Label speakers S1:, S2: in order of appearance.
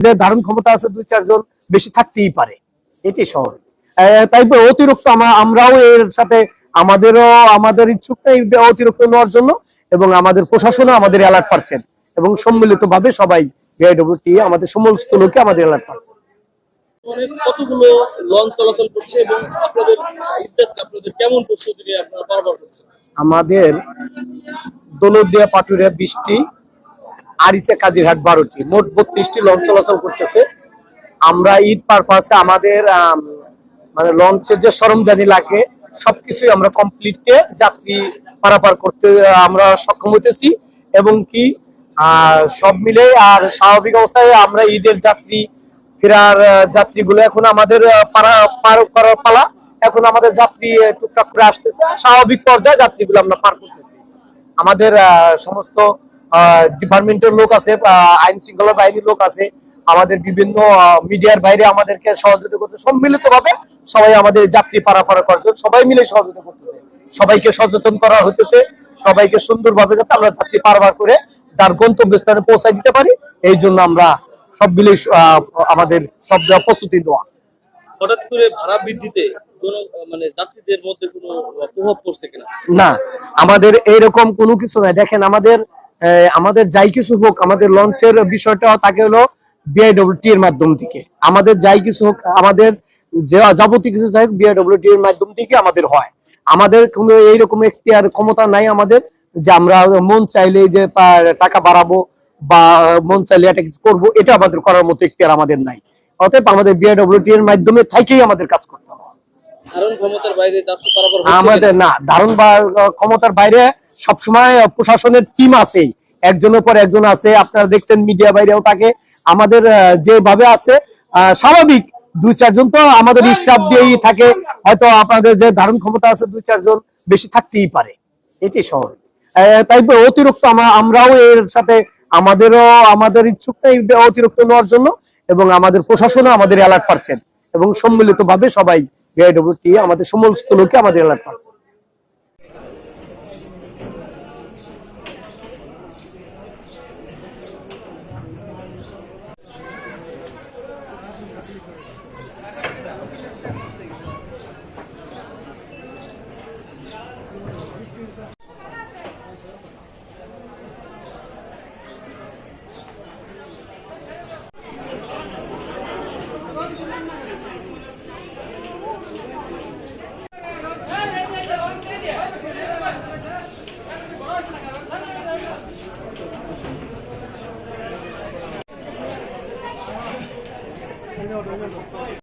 S1: যে ধারণ ক্ষমতা আছে 2-4 জন বেশি থাকতেই পারে, এটি শহর। তাই অতিরিক্ত আমরাও এর সাথে আমাদের ইচ্ছুকটা এই অতিরিক্ত নেওয়ার জন্য, এবং আমাদের প্রশাসনও আমাদের অ্যালার্ট পাচ্ছেন, এবং সম্মিলিতভাবে সবাই বিআইডব্লিউটি আমাদের সমস্ত লোকে আমাদের অ্যালার্ট পাচ্ছেন।
S2: কতগুলো লঞ্চ চলাচল করছে এবং আপনাদের কেমন প্রস্তুতি নিয়ে আপনারা পারাপার করছেন?
S1: আমাদের দৌলতদিয়া পাটুরিয়া 20টি, আরিচা কাজিরহাট 12টি, মোট 32টি লঞ্চ চলাচল করতেছে। আমরা ঈদ পারপাসে আমাদের মানে লঞ্চের যে সরঞ্জাম লাগে সবকিছুই আমরা কমপ্লিটে যাত্রী পারাপার করতে আমরা সক্ষম হইতেছি, এবং কি সব মিলে আর স্বাভাবিক অবস্থায় আমরা ঈদের ফেরার যাত্রীগুলো এখন আমাদের পার করার পালা। এখন আমাদের যাত্রী টুকটাক করে আসতেছে, স্বাভাবিক পর্যায়ে যাত্রীগুলো আমরা পার করতেছি। আমাদের সমস্ত ডিপার্টমেন্টের লোক আছে, আইন শৃঙ্খলা বাহিনীর লোক আছে, আমাদের বিভিন্ন মিডিয়ার বাইরে আমাদেরকে সহযোগিতা করতে সম্মিলিতভাবে সবাই আমাদের যাত্রী পারাপার করার জন্য সবাই মিলে সহযোগিতা করতেছে। সবাইকে সচেতন করা হইতেছে, সবাইকে সুন্দরভাবে যাতে আমরা যাত্রী পারাপার করে যার গন্তব্যস্থানে পৌঁছায় দিতে পারি, এই জন্য আমরা সব মিলে আমাদের সব প্রস্তুতি দেওয়া।
S2: হঠাৎ করে ভাড়া বৃদ্ধিতে মানে যাত্রীদের মধ্যে কোনো প্রভাব পড়ছে কিনা?
S1: না, আমাদের এইরকম কোনো কিছু নাই। দেখেন, আমাদের যাই কিছু হোক, আমাদের লঞ্চের বিষয়টা তাকে হলো বিআইডব্লিউটি এর মাধ্যম থেকে, আমাদের যাই কিছু হোক, আমাদের যে যাবতীয় কিছু চাই বিআইডব্লিউটি এর মাধ্যম থেকে আমাদের হয়। আমাদের কোনো এইরকম এখতিয়ার ক্ষমতা নাই আমাদের যে আমরা মন চাইলে যে টাকা বাড়াবো বা মন চাইলে এটা কিছু করবো, এটা আমাদের করার মতো এখতিয়ার আমাদের নাই। অতএব আমাদের বিআইডব্লিউটি এর মাধ্যমে থেকেই আমাদের কাজ করতে হবে।
S2: ধারণ ক্ষমতার বাইরে যাত্রী পারাপার
S1: আমাদের না, ধারণ বা ক্ষমতার বাইরে সবসময় প্রশাসনের টিম আছে, একজনের পর একজন আছে। আপনারা দেখছেন মিডিয়া বাইরেও থাকে। আমাদের যেভাবে আছে স্বাভাবিক 2-4 জন তো আমাদের স্টাফ দিয়েই থাকে, হয়তো আপনাদের যে ধারণ ক্ষমতা আছে 2-4 জন বেশি থাকতেই পারে, এটি শহর। তাই অতিরিক্ত আমরাও এর সাথে আমাদের ইচ্ছুকটা এই অতিরিক্ত নেওয়ার জন্য, এবং আমাদের প্রশাসনও আমাদের অ্যালার্ট পাচ্ছেন, এবং সম্মিলিতভাবে সবাই বিআইডব্লিউটি আমাদের সমস্ত লোকে আমাদের অ্যালার্ট পাচ্ছেন।